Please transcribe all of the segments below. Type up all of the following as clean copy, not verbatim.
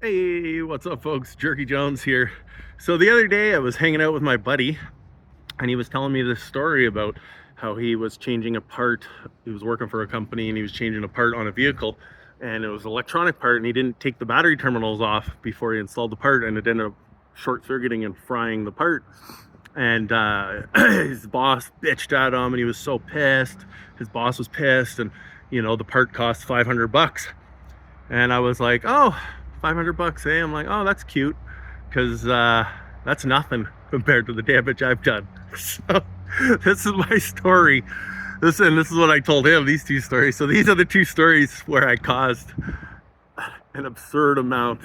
Hey, what's up, folks? Jerky Jones here. So the other day I was hanging out with my buddy, and he was telling me this story about how he was changing a part. He was working for a company and he was changing a part on a vehicle, and it was an electronic part, and he didn't take the battery terminals off before he installed the part, and it ended up short circuiting and frying the part. And his boss bitched at him, and he was so pissed. His boss was pissed, and the part cost $500. And I was like, oh, $500, eh? I'm like, oh, that's cute, because that's nothing compared to the damage I've done. So this is my story. This is what I told him, these two stories. So these are the two stories where I caused an absurd amount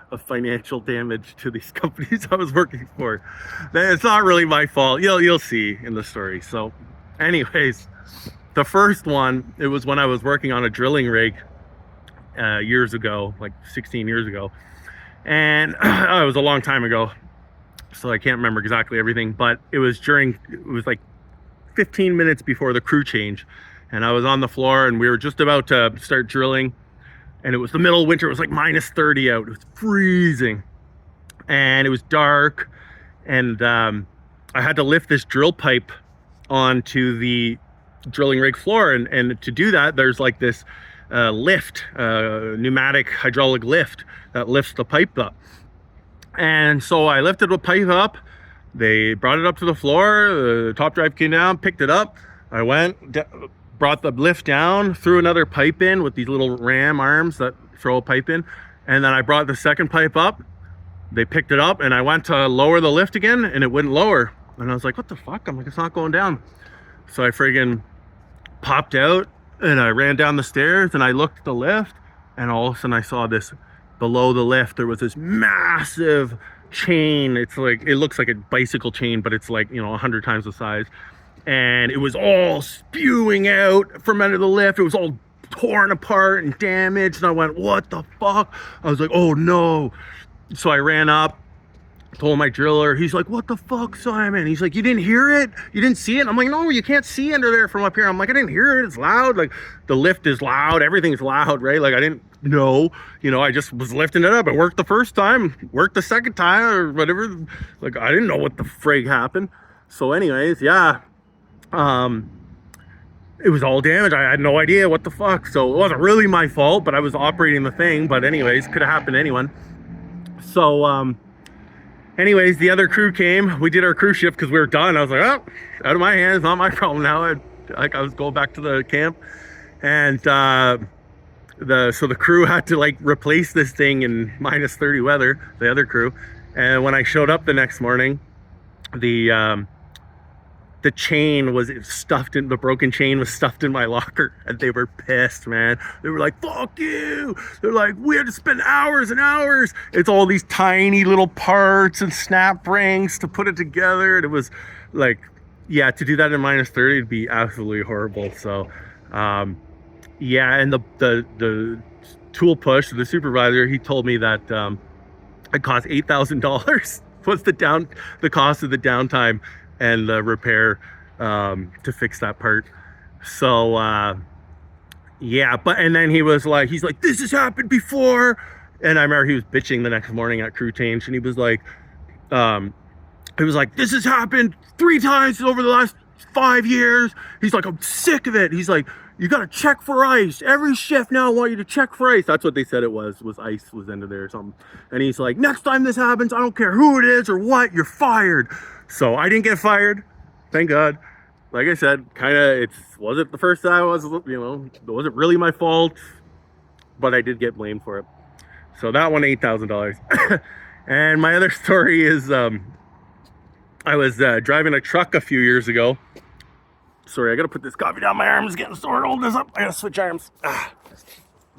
of financial damage to these companies I was working for. It's not really my fault. You'll see in the story. So anyways, the first one, it was when I was working on a drilling rig years ago, like 16 years ago, and it was a long time ago, so I can't remember exactly everything, but it was like 15 minutes before the crew change, and I was on the floor, and we were just about to start drilling, and it was the middle of winter. It was like -30 out. It was freezing, and it was dark, and I had to lift this drill pipe onto the drilling rig floor, and to do that, there's like this lift, pneumatic hydraulic lift that lifts the pipe up. And so I lifted the pipe up. They brought it up to the floor. The top drive came down, picked it up. I brought the lift down, threw another pipe in with these little ram arms that throw a pipe in. And then I brought the second pipe up. They picked it up, and I went to lower the lift again, and it wouldn't lower. And I was like, what the fuck? I'm like, it's not going down. So I friggin' popped out, and I ran down the stairs, and I looked at the lift, and all of a sudden I saw this below the lift. There was this massive chain. It looks like a bicycle chain, but it's like 100 times the size. And it was all spewing out from under the lift. It was all torn apart and damaged. And I went, what the fuck? I was like, oh no. So I ran up, told my driller. He's like, what the fuck, Simon? He's like, you didn't hear it? You didn't see it? I'm like, no, you can't see under there from up here. I'm like, I didn't hear it. It's loud. Like, the lift is loud. Everything's loud, right? Like, I didn't know. I just was lifting it up. It worked the first time, worked the second time, or whatever. Like, I didn't know what the frig happened. So anyways, yeah. It was all damaged. I had no idea what the fuck. So it wasn't really my fault, but I was operating the thing. But anyways, could have happened to anyone. So, anyways, the other crew came. We did our crew shift because we were done. I was like, oh, out of my hands, not my problem now. I was going back to the camp, and so the crew had to like replace this thing in -30 weather. The other crew, and when I showed up the next morning, the chain was stuffed in, the broken chain was stuffed in my locker, and they were pissed, man. They were like, fuck you. They're like, we had to spend hours and hours. It's all these tiny little parts and snap rings to put it together. And it was like, yeah, to do that in -30 would be absolutely horrible. So yeah, and the tool push, the supervisor, he told me that it cost $8,000 was the cost of the downtime and the repair to fix that part. So yeah, and then he's like, this has happened before. And I remember he was bitching the next morning at crew change, and he was like, this has happened 3 times over the last 5 years. He's like, I'm sick of it. He's like, you got to check for ice. Every shift now I want you to check for ice. That's what they said it was ice was into there or something. And he's like, next time this happens, I don't care who it is or what, you're fired. So I didn't get fired, thank God. Like I said, it wasn't the first time. It wasn't really my fault, but I did get blamed for it. So that one, $8,000. And my other story is, I was driving a truck a few years ago. Sorry, I gotta put this coffee down. My arm's getting sore. Hold this up. I gotta switch arms.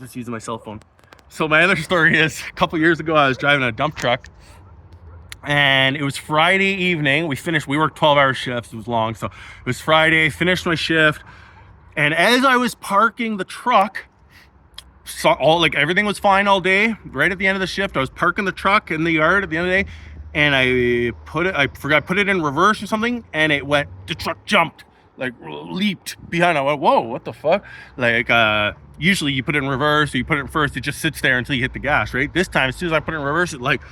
Just using my cell phone. So my other story is, a couple years ago, I was driving a dump truck, and it was Friday evening. We worked 12-hour shifts. It was long. So it was Friday, finished my shift. And as I was parking the truck, everything was fine all day. Right at the end of the shift, I was parking the truck in the yard at the end of the day, and I forgot to put it in reverse or something, and the truck jumped, like leaped behind. I went, whoa, what the fuck? Like, usually you put it in reverse or you put it in first, it just sits there until you hit the gas, right? This time, as soon as I put it in reverse, it like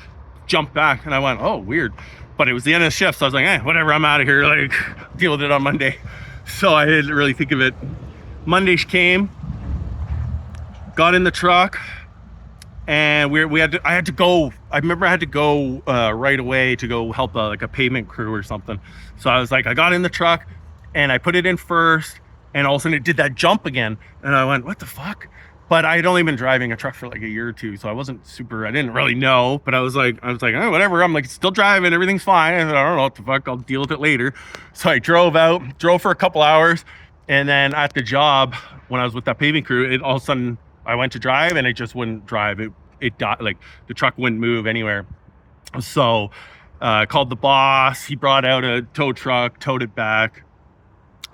jumped back, and I went, oh, weird. But it was the end of the shift, so I was like, whatever, I'm out of here, like, deal with it on Monday. So I didn't really think of it. Monday came, got in the truck, and I had to go. I remember I had to go right away to go help like a pavement crew or something. So I was like, I got in the truck and I put it in first, and all of a sudden it did that jump again, and I went, what the fuck? But I had only been driving a truck for like a year or two, so I didn't really know, but I was like, oh, whatever. I'm like, still driving, everything's fine. I don't know what the fuck, I'll deal with it later. So I drove for a couple hours, and then at the job, when I was with that paving crew, all of a sudden I went to drive and it just wouldn't drive. It died, like the truck wouldn't move anywhere. So I called the boss, he brought out a tow truck, towed it back.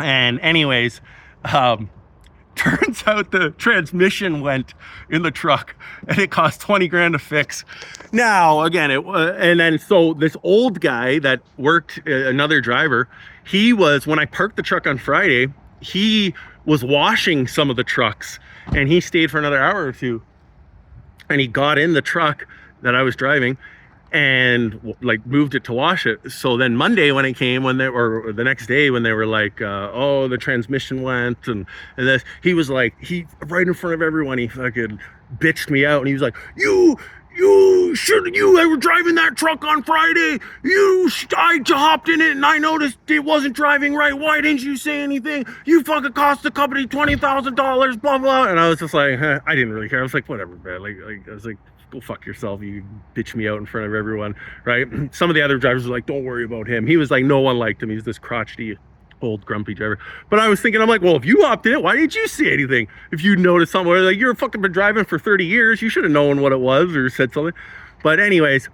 And anyways, turns out the transmission went in the truck and it cost 20 grand to fix. Now, again, and then so this old guy that worked, another driver, when I parked the truck on Friday, he was washing some of the trucks, and he stayed for another hour or two, and he got in the truck that I was driving and like moved it to wash it. So then Monday when it came, or the next day when they were like, oh, the transmission went and this, he was like, right in front of everyone, he fucking bitched me out, and he was like, you were driving that truck on Friday. I hopped in it and I noticed it wasn't driving right. Why didn't you say anything? You fucking cost the company $20,000, blah, blah. And I was just like, I didn't really care. I was like, whatever, man. Like I was like, go fuck yourself. You bitch me out in front of everyone, right? Some of the other drivers were like, don't worry about him. He was like, no one liked him. He's this crotchety old grumpy driver. But I was thinking, I'm like, well, if you hopped in it, why didn't you say anything? If you noticed something, like, you're fucking been driving for 30 years, you should have known what it was or said something. But anyways,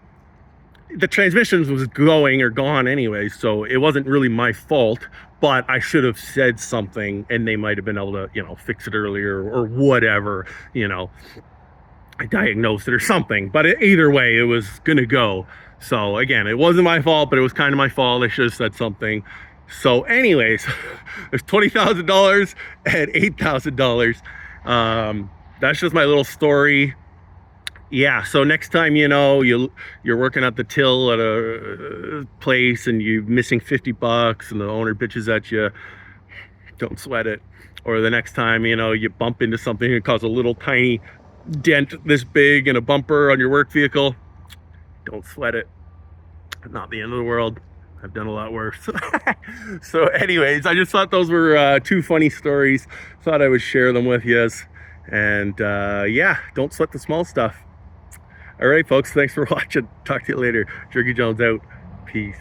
the transmission was going or gone anyways, so it wasn't really my fault, but I should have said something and they might have been able to, fix it earlier or whatever, I diagnosed it or something. But either way, it was gonna go. So again, it wasn't my fault, but it was kind of my fault. I should have said something. So anyways, there's $20,000 and $8,000. That's just my little story. Yeah, so next time, you're working at the till at a place and you're missing $50 and the owner bitches at you, don't sweat it. Or the next time, you bump into something and cause a little tiny dent this big in a bumper on your work vehicle, don't sweat it. Not the end of the world. I've done a lot worse. So anyways, I just thought those were two funny stories. Thought I would share them with you. And yeah, don't sweat the small stuff. All right, folks, thanks for watching. Talk to you later. Jerky Jones out. Peace.